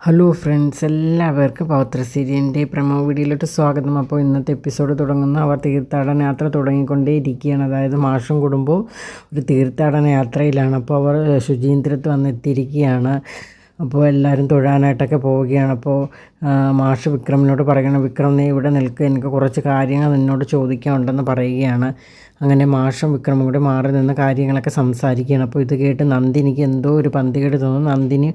Hello friends, എല്ലാവർക്കും പൗത്രസിരിയൻ്റെ promo വീഡിയോയിലോട്ട് സ്വാഗതം. അപ്പോൾ ഇന്നത്തെ എപ്പിസോഡ് തുടങ്ങുന്ന അവർ തീർത്ഥാടന യാത്ര തുടങ്ങിക്കൊണ്ടേയിരിക്കുകയാണ്. അതായത് മാഷും കുടുംബവും ഒരു തീർത്ഥാടന യാത്രയിലാണ്. അപ്പോൾ അവർ ശുചീന്ദ്രത്ത് വന്നെത്തിയിരിക്കുകയാണ്. അപ്പോൾ എല്ലാവരും തൊഴാനായിട്ടൊക്കെ പോവുകയാണ്. അപ്പോൾ മാഷ് വിക്രമിനോട് പറയണം, വിക്രം നീ ഇവിടെ നിൽക്കുക, എനിക്ക് കുറച്ച് കാര്യങ്ങൾ നിന്നോട് ചോദിക്കാനുണ്ടെന്ന് പറയുകയാണ്. അങ്ങനെ മാഷും വിക്രമും കൂടെ മാറി നിന്ന് കാര്യങ്ങളൊക്കെ സംസാരിക്കുകയാണ്. അപ്പോൾ ഇത് കേട്ട് നന്ദിനിക്ക് എന്തോ ഒരു പന്തികേട് തോന്നുന്നു. നന്ദിനി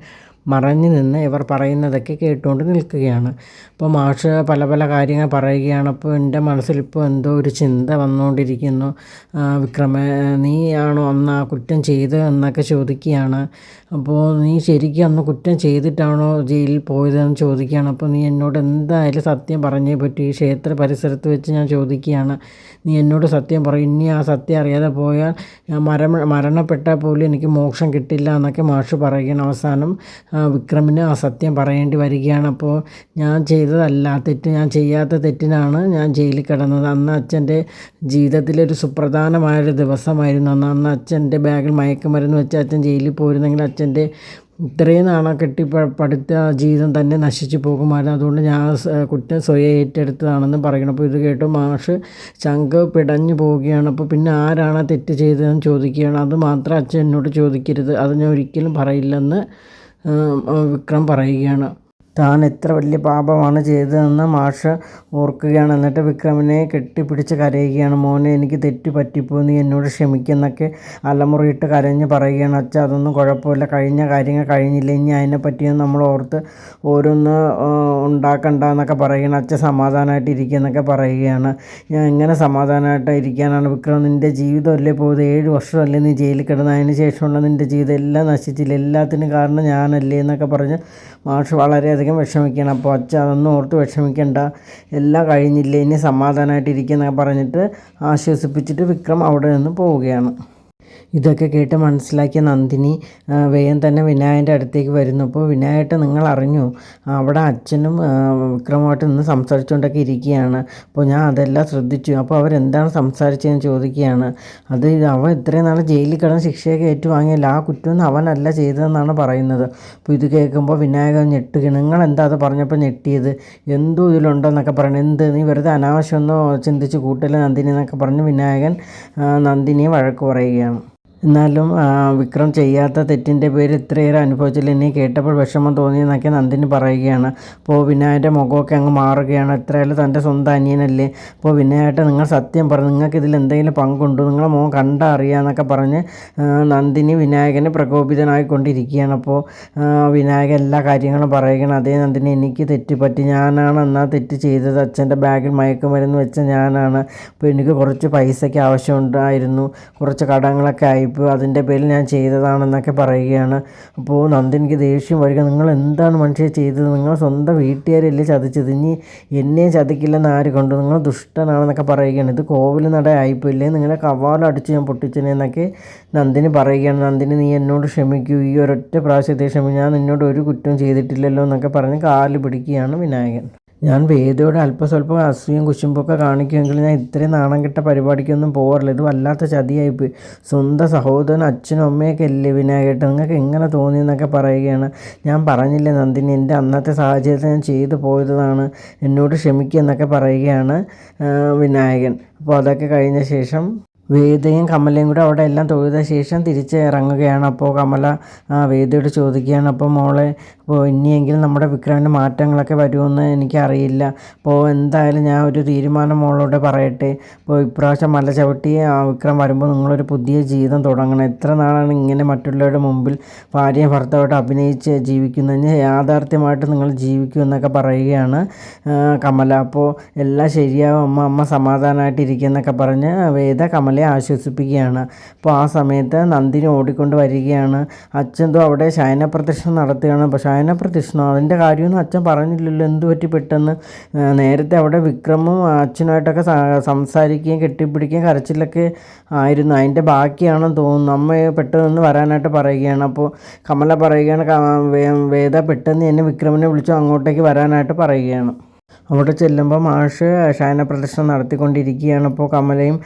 മറഞ്ഞു നിന്ന് ഇവർ പറയുന്നതൊക്കെ കേട്ടുകൊണ്ട് നിൽക്കുകയാണ്. അപ്പോൾ മാഷ് പല പല കാര്യങ്ങൾ പറയുകയാണ്. അപ്പോൾ എൻ്റെ മനസ്സിലിപ്പോൾ എന്തോ ഒരു ചിന്ത വന്നുകൊണ്ടിരിക്കുന്നു. വിക്രമ, നീയാണോ അന്ന് ആ കുറ്റം ചെയ്തത് എന്നൊക്കെ ചോദിക്കുകയാണ്. അപ്പോൾ നീ ശരിക്കും അന്ന് കുറ്റം ചെയ്തിട്ടാണോ ജയിലിൽ പോയതെന്ന് ചോദിക്കുകയാണ്. അപ്പോൾ നീ എന്നോട് എന്തായാലും സത്യം പറഞ്ഞേ പറ്റൂ. ഈ ക്ഷേത്ര പരിസരത്ത് വെച്ച് ഞാൻ ചോദിക്കുകയാണ്, നീ എന്നോട് സത്യം പറയും. ഇനി ആ സത്യം അറിയാതെ പോയാൽ മരണപ്പെട്ടാൽ പോലും എനിക്ക് മോക്ഷം കിട്ടില്ല എന്നൊക്കെ മാഷ് പറയുകയാണ്. അവസാനം വിക്രമിന് ആ സത്യം പറയേണ്ടി വരികയാണ്. അപ്പോൾ ഞാൻ ചെയ്തതല്ല തെറ്റ്, ഞാൻ ചെയ്യാത്ത തെറ്റിനാണ് ഞാൻ ജയിലിൽ കിടന്നത്. അന്ന് അച്ഛൻ്റെ ജീവിതത്തിലൊരു സുപ്രധാനമായൊരു ദിവസമായിരുന്നു അന്ന് അച്ഛൻ്റെ ബാഗിൽ മയക്കുമരുന്ന് വെച്ച് അച്ഛൻ ജയിലിൽ പോയിരുന്നെങ്കിൽ അച്ഛൻ്റെ ഇത്രയും നാളെ കെട്ടിപ്പടുത്ത ജീവിതം തന്നെ നശിച്ചു പോകുമായിരുന്നു. അതുകൊണ്ട് ഞാൻ കുറ്റം സ്വയം ഏറ്റെടുത്തതാണെന്ന് പറയണം. അപ്പോൾ ഇത് കേട്ട് മാഷ് ചങ്ക് പിടഞ്ഞു പോവുകയാണ്. അപ്പോൾ പിന്നെ ആരാണ് തെറ്റ് ചെയ്തതെന്ന് ചോദിക്കുകയാണ്. അത് മാത്രം അച്ഛൻ എന്നോട് ചോദിക്കരുത്, അത് ഞാൻ ഒരിക്കലും പറയില്ലെന്ന് വിക്രം പറയുകയാണ്. താൻ എത്ര വലിയ പാപമാണ് ചെയ്തതെന്ന് മാഷ് ഓർക്കുകയാണ്. എന്നിട്ട് വിക്രമിനെ കെട്ടിപ്പിടിച്ച് കരയുകയാണ്. മോനെ, എനിക്ക് തെറ്റ് പറ്റിപ്പോയി, നീ എന്നോട് ക്ഷമിക്കുന്നൊക്കെ അലമുറയിട്ട് കരഞ്ഞ് പറയുകയാണ്. അച്ഛാ, അതൊന്നും കുഴപ്പമില്ല, കഴിഞ്ഞ കാര്യങ്ങൾ കഴിഞ്ഞില്ല, ഇനി അതിനെപ്പറ്റിയൊന്നും നമ്മൾ ഓർത്ത് ഓരോന്ന് ഉണ്ടാക്കണ്ട എന്നൊക്കെ പറയുകയാണ്. അച്ഛൻ സമാധാനമായിട്ട് ഇരിക്കുന്നൊക്കെ പറയുകയാണ്. ഞാൻ എങ്ങനെ സമാധാനമായിട്ട് ഇരിക്കാനാണ് വിക്രം, നിൻ്റെ ജീവിതമല്ലേ പോയത്, 7 വർഷമല്ലേ നീ ജയിലിൽ കിടന്ന്, അതിന് ശേഷമുള്ള നിൻ്റെ ജീവിതം എല്ലാം നശിച്ചില്ല, എല്ലാത്തിനും കാരണം ഞാനല്ലേ എന്നൊക്കെ പറഞ്ഞ് മാഷ് വളരെയധികം വിഷമിക്കണം. അപ്പോൾ അച്ഛൻ അതൊന്നും ഓർത്ത് വിഷമിക്കേണ്ട, എല്ലാം കഴിഞ്ഞില്ലേ, ഇനി സമാധാനമായിട്ടിരിക്കുന്നൊക്കെ പറഞ്ഞിട്ട് ആശ്വസിപ്പിച്ചിട്ട് വിക്രം അവിടെ നിന്ന് പോവുകയാണ്. ഇതൊക്കെ കേട്ട് മനസ്സിലാക്കിയ നന്ദിനി വേഗം തന്നെ വിനായകൻ്റെ അടുത്തേക്ക് വരുന്നു. അപ്പോൾ വിനായകട്ട്, നിങ്ങൾ അറിഞ്ഞു, അവിടെ അച്ഛനും വിക്രമമായിട്ട് നിന്ന് സംസാരിച്ചുകൊണ്ടൊക്കെ ഇരിക്കുകയാണ്. അപ്പോൾ ഞാൻ അതെല്ലാം ശ്രദ്ധിച്ചു. അപ്പോൾ അവരെന്താണ് സംസാരിച്ചതെന്ന് ചോദിക്കുകയാണ്. അത് അവൻ ഇത്രയും നാൾ ജയിലിൽ കിടന്ന് ശിക്ഷയൊക്കെ ഏറ്റുവാങ്ങിയല്ല, ആ കുറ്റമൊന്നും അവനല്ല ചെയ്തതെന്നാണ് പറയുന്നത്. അപ്പോൾ ഇത് കേൾക്കുമ്പോൾ വിനായകൻ ഞെട്ടുകയാണ്. നിങ്ങളെന്താ അത് പറഞ്ഞപ്പോൾ ഞെട്ടിയത്, എന്തോ ഇതിലുണ്ടെന്നൊക്കെ പറയണം. എന്ത്, നീ വെറുതെ അനാവശ്യമൊന്നും ചിന്തിച്ച് കൂട്ടില്ല നന്ദിനി എന്നൊക്കെ പറഞ്ഞ് വിനായകൻ നന്ദിനിയെ വഴക്ക് പറയുകയാണ്. എന്നാലും വിക്രം ചെയ്യാത്ത തെറ്റിൻ്റെ പേര് ഇത്രയേറെ അനുഭവിച്ചില്ല, എന്നെ കേട്ടപ്പോൾ വിഷമം തോന്നിയെന്നൊക്കെ നന്ദിനി പറയുകയാണ്. അപ്പോൾ വിനായകൻ്റെ മുഖമൊക്കെ അങ്ങ് മാറുകയാണ്. എത്രയായാലും തൻ്റെ സ്വന്തം അനിയനല്ലേ. അപ്പോൾ വിനായകട്ട്, നിങ്ങൾ സത്യം പറഞ്ഞു, നിങ്ങൾക്ക് ഇതിൽ എന്തെങ്കിലും പങ്കുണ്ടോ, നിങ്ങളെ മുഖം കണ്ടാൽ അറിയാമെന്നൊക്കെ പറഞ്ഞ് നന്ദിനി വിനായകനെ പ്രകോപിതനായിക്കൊണ്ടിരിക്കുകയാണ്. അപ്പോൾ വിനായകൻ എല്ലാ കാര്യങ്ങളും പറയുകയാണ്. അതേ നന്ദിനി, എനിക്ക് തെറ്റുപറ്റി, ഞാനാണ് എന്നാ തെറ്റ് ചെയ്തത്, അച്ഛൻ്റെ ബാഗിൽ മയക്കുമരുന്ന് വെച്ച ഞാനാണ്. അപ്പോൾ എനിക്ക് കുറച്ച് പൈസയ്ക്ക് ആവശ്യമുണ്ടായിരുന്നു, കുറച്ച് കടങ്ങളൊക്കെ ആയി, ഇപ്പോൾ അതിൻ്റെ പേരിൽ ഞാൻ ചെയ്തതാണെന്നൊക്കെ പറയുകയാണ്. അപ്പോൾ നന്ദിനിക്ക് ദേഷ്യം വരിക. നിങ്ങൾ എന്താണ് മനുഷ്യ ചെയ്തത്, നിങ്ങൾ സ്വന്തം വീട്ടുകാരല്ലേ ചതിച്ചത്, ഇനി എന്നെ ചതിക്കില്ലെന്ന് ആര് കൊണ്ടു, നിങ്ങൾ ദുഷ്ടനാണെന്നൊക്കെ പറയുകയാണ്. ഇത് കോവിൽ നട ആയിപ്പോയില്ലേ, നിങ്ങളെ കവാലടിച്ച് ഞാൻ പൊട്ടിച്ചനെന്നൊക്കെ നന്ദിനി പറയുകയാണ്. നന്ദിനി, നീ എന്നോട് ക്ഷമിക്കൂ, ഈ ഒരൊറ്റ പ്രാവശ്യത്തെ ക്ഷമിക്കും, ഞാൻ നിന്നോട് ഒരു കുറ്റവും ചെയ്തിട്ടില്ലല്ലോ എന്നൊക്കെ പറഞ്ഞ് കാല് പിടിക്കുകയാണ് വിനായകൻ. ഞാൻ വേദയോട് അല്പസ്വല്പം അസൂയും കുശുമ്പൊക്കെ കാണിക്കുമെങ്കിലും ഞാൻ ഇത്രയും നാണം കെട്ട പരിപാടിക്കൊന്നും പോകാറില്ല, ഇത് വല്ലാത്ത ചതിയായിപ്പോയി, സ്വന്തം സഹോദരൻ അച്ഛനും അമ്മയൊക്കെ അല്ലേ വിനായകട്ട്, നിങ്ങൾക്ക് എങ്ങനെ തോന്നിയെന്നൊക്കെ പറയുകയാണ്. ഞാൻ പറഞ്ഞില്ലേ നന്ദിനി, എൻ്റെ അന്നത്തെ സാഹചര്യത്തിൽ ഞാൻ ചെയ്തു പോയതാണ്, എന്നോട് ക്ഷമിക്കുക എന്നൊക്കെ പറയുകയാണ് വിനായകൻ. അപ്പോൾ അതൊക്കെ കഴിഞ്ഞ ശേഷം വേദയും കമലയും കൂടെ അവിടെ എല്ലാം തൊഴുത ശേഷം തിരിച്ച് ഇറങ്ങുകയാണ്. അപ്പോൾ കമല വേദയോട് ചോദിക്കുകയാണ്, അപ്പോൾ മോളെ, അപ്പോൾ ഇനിയെങ്കിലും നമ്മുടെ വിക്രമിൻ്റെ മാറ്റങ്ങളൊക്കെ വരുമെന്ന് എനിക്കറിയില്ല, അപ്പോൾ എന്തായാലും ഞാൻ ഒരു തീരുമാനം മോളോട് പറയട്ടെ, അപ്പോൾ ഇപ്രാവശ്യം മല ചവിട്ടി വിക്രം വരുമ്പോൾ നിങ്ങളൊരു പുതിയ ജീവിതം തുടങ്ങണം, എത്ര നാളാണ് ഇങ്ങനെ മറ്റുള്ളവരുടെ മുമ്പിൽ ഭാര്യയും ഭർത്താവായിട്ട് അഭിനയിച്ച് ജീവിക്കുന്നതിന് യാഥാർത്ഥ്യമായിട്ട് നിങ്ങൾ ജീവിക്കുമെന്നൊക്കെ പറയുകയാണ് കമല. അപ്പോൾ എല്ലാം ശരിയാവും അമ്മ സമാധാനമായിട്ടിരിക്കുന്നൊക്കെ പറഞ്ഞ് വേദ കമല ആശ്വസിപ്പിക്കുകയാണ്. അപ്പോൾ ആ സമയത്ത് നന്ദിനി ഓടിക്കൊണ്ട് വരികയാണ്. അച്ഛൻ അവിടെ ശയനപ്രദക്ഷിണം നടത്തുകയാണ്. അപ്പോൾ ശയനപ്രദക്ഷിണം അതിൻ്റെ കാര്യമൊന്നും അച്ഛൻ പറഞ്ഞില്ലല്ലോ, എന്ത് പറ്റി പെട്ടെന്ന്, നേരത്തെ അവിടെ വിക്രമും അച്ഛനുമായിട്ടൊക്കെ സംസാരിക്കുകയും കെട്ടിപ്പിടിക്കുകയും കരച്ചിലൊക്കെ ആയിരുന്നു, അതിൻ്റെ ബാക്കിയാണെന്ന് തോന്നുന്നു, അമ്മ പെട്ടെന്ന് വരാനായിട്ട് പറയുകയാണ്. അപ്പോൾ കമല പറയുകയാണ്, വേദ പെട്ടെന്ന് എന്നെ വിക്രമിനെ വിളിച്ചു അങ്ങോട്ടേക്ക് വരാനായിട്ട് പറയുകയാണ്. അവിടെ ചെല്ലുമ്പോൾ മാഷ് ശയന പ്രദർശനം നടത്തിക്കൊണ്ടിരിക്കുകയാണ്. അപ്പോൾ കമലയും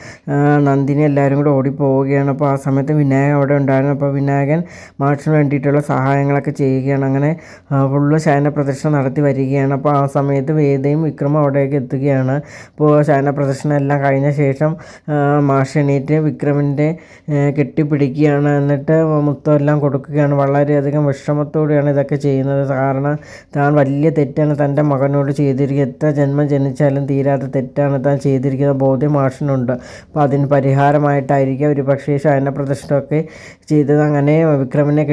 നന്ദിനി എല്ലാവരും കൂടെ ഓടിപ്പോവുകയാണ്. അപ്പോൾ ആ സമയത്ത് വിനായകൻ അവിടെ ഉണ്ടായിരുന്നു. അപ്പോൾ വിനായകൻ മാഷിന് വേണ്ടിയിട്ടുള്ള സഹായങ്ങളൊക്കെ ചെയ്യുകയാണ്. അങ്ങനെ ഫുള്ള് ശയന പ്രദർശനം നടത്തി വരികയാണ്. അപ്പോൾ ആ സമയത്ത് വേദയും വിക്രമും അവിടേക്ക് എത്തുകയാണ്. അപ്പോൾ ശയന പ്രദർശനം എല്ലാം കഴിഞ്ഞ ശേഷം മാഷ് എണീറ്റ് വിക്രമിൻ്റെ കെട്ടിപ്പിടിക്കുകയാണ്. എന്നിട്ട് മുത്തമെല്ലാം കൊടുക്കുകയാണ്. വളരെയധികം വിഷമത്തോടെയാണ് ഇതൊക്കെ ചെയ്യുന്നത്. കാരണം താൻ വലിയ തെറ്റാണ് തൻ്റെ മകനോട് ചെയ്തിരിക്കുന്നത്. എത്ര ജന്മം ജനിച്ചാലും തീരാത്ത തെറ്റാണ് താൻ ചെയ്തിരിക്കുന്ന ബോധ്യം മാഷിനുണ്ട്. അപ്പോൾ അതിന് പരിഹാരമായിട്ടായിരിക്കും ഒരു പക്ഷേ ശയന പ്രദർശനമൊക്കെ ചെയ്തത്. അങ്ങനെ വിക്രമിനെ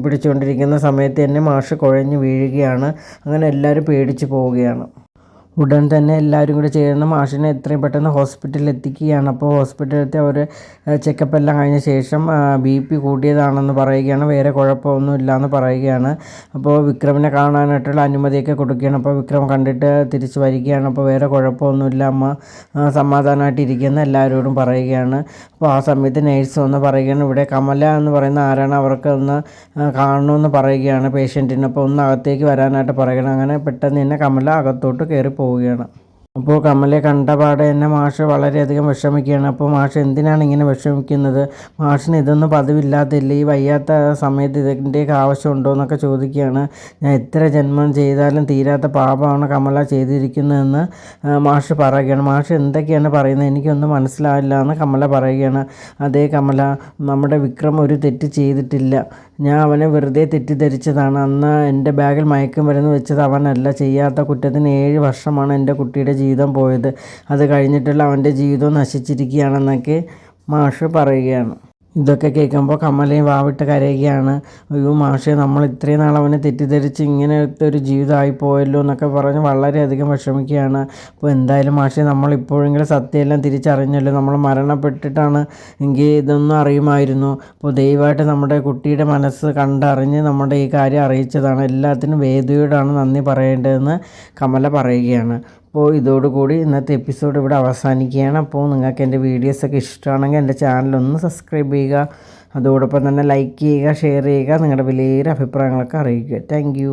പിടിച്ചുകൊണ്ടിരിക്കുന്ന സമയത്ത് തന്നെ മാഷ് കുഴഞ്ഞു വീഴുകയാണ്. അങ്ങനെ എല്ലാവരും പേടിച്ച് പോവുകയാണ്. ഉടൻ തന്നെ എല്ലാവരും കൂടി ചേർന്ന് മാഷിനെ എത്രയും പെട്ടെന്ന് ഹോസ്പിറ്റലിൽ എത്തിക്കുകയാണ്. അപ്പോൾ ഹോസ്പിറ്റലിലത്തെ അവർ ചെക്കപ്പ് എല്ലാം കഴിഞ്ഞ ശേഷം BP കൂടിയതാണെന്ന് പറയുകയാണ്. വേറെ കുഴപ്പമൊന്നുമില്ല എന്ന് പറയുകയാണ്. അപ്പോൾ വിക്രമിനെ കാണാനായിട്ടുള്ള അനുമതിയൊക്കെ കൊടുക്കുകയാണ്. അപ്പോൾ വിക്രം കണ്ടിട്ട് തിരിച്ച് വരികയാണ്. അപ്പോൾ വേറെ കുഴപ്പമൊന്നുമില്ല, അമ്മ സമാധാനമായിട്ടിരിക്കുന്ന എല്ലാവരോടും പറയുകയാണ്. അപ്പോൾ ആ സമയത്ത് നേഴ്സ് വന്ന് പറയുകയാണ്, ഇവിടെ കമല എന്ന് പറയുന്ന ആരാണ്, അവർക്ക് ഒന്ന് കാണണമെന്ന് പറയുകയാണ് പേഷ്യൻറ്റിന്. അപ്പോൾ ഒന്ന് അകത്തേക്ക് വരാനായിട്ട് പറയുകയാണ്. അങ്ങനെ പെട്ടെന്ന് തന്നെ കമല അകത്തോട്ട് കയറി പോവുകയാണ്. അപ്പോൾ കമലയെ കണ്ടപാടെ തന്നെ മാഷ് വളരെയധികം വിഷമിക്കുകയാണ്. അപ്പോൾ മാഷ് എന്തിനാണ് ഇങ്ങനെ വിഷമിക്കുന്നത്, മാഷിന് ഇതൊന്നും പതിവില്ലാത്തില്ല, ഈ വയ്യാത്ത സമയത്ത് ഇതിൻ്റെയൊക്കെ ആവശ്യമുണ്ടോ എന്നൊക്കെ ചോദിക്കുകയാണ്. ഞാൻ എത്ര ജന്മം ചെയ്താലും തീരാത്ത പാപമാണ് കമല ചെയ്തിരിക്കുന്നതെന്ന് മാഷ് പറയുകയാണ്. മാഷ് എന്തൊക്കെയാണ് പറയുന്നത്, എനിക്കൊന്നും മനസ്സിലാവില്ല എന്ന് കമല പറയുകയാണ്. അതേ കമല, നമ്മുടെ വിക്രം ഒരു തെറ്റ് ചെയ്തിട്ടില്ല. ഞാൻ അവനെ വെറുതെ തെറ്റിദ്ധരിച്ചതാണ്. അന്ന് എൻ്റെ ബാഗിൽ മയക്കുമരുന്ന് വെച്ചത് അവനല്ല. ചെയ്യാത്ത കുറ്റത്തിന് 7 വർഷമാണ് എൻ്റെ കുട്ടിയുടെ ജീവിതം പോയത്. അത് കഴിഞ്ഞിട്ടുള്ള അവൻ്റെ ജീവിതം നശിച്ചിരിക്കുകയാണെന്നൊക്കെ മാഷ് പറയുകയാണ്. ഇതൊക്കെ കേൾക്കുമ്പോൾ കമലയും വാവിട്ട് കരയുകയാണ്. അയ്യോ മാഷേ, നമ്മൾ ഇത്രയും നാൾ അവനെ തെറ്റിദ്ധരിച്ച് ഇങ്ങനത്തെ ഒരു ജീവിതമായി പോയല്ലോ എന്നൊക്കെ പറഞ്ഞ് വളരെയധികം വിഷമിക്കുകയാണ്. അപ്പോൾ എന്തായാലും മാഷേ, നമ്മളിപ്പോഴെങ്കിലും സത്യമെല്ലാം തിരിച്ചറിഞ്ഞല്ലോ, നമ്മൾ മരണപ്പെട്ടിട്ടാണ് എങ്കിൽ ഇതൊന്നും അറിയുമായിരുന്നു. അപ്പോൾ ദയവായിട്ട് നമ്മുടെ കുട്ടിയുടെ മനസ്സ് കണ്ടറിഞ്ഞ് നമ്മുടെ ഈ കാര്യം അറിയിച്ചതാണ്. എല്ലാത്തിനും വേദിയോടാണ് നന്ദി പറയേണ്ടതെന്ന് കമല പറയുകയാണ്. അപ്പോൾ ഇതോടുകൂടി ഇന്നത്തെ എപ്പിസോഡ് ഇവിടെ അവസാനിക്കുകയാണ്. അപ്പോൾ നിങ്ങൾക്ക് എൻ്റെ വീഡിയോസൊക്കെ ഇഷ്ടമാണെങ്കിൽ എൻ്റെ ചാനലൊന്ന് സബ്സ്ക്രൈബ് ചെയ്യുക. അതോടൊപ്പം തന്നെ ലൈക്ക് ചെയ്യുക, ഷെയർ ചെയ്യുക, നിങ്ങളുടെ വിലയേറിയ അഭിപ്രായങ്ങളൊക്കെ അറിയിക്കുക. താങ്ക്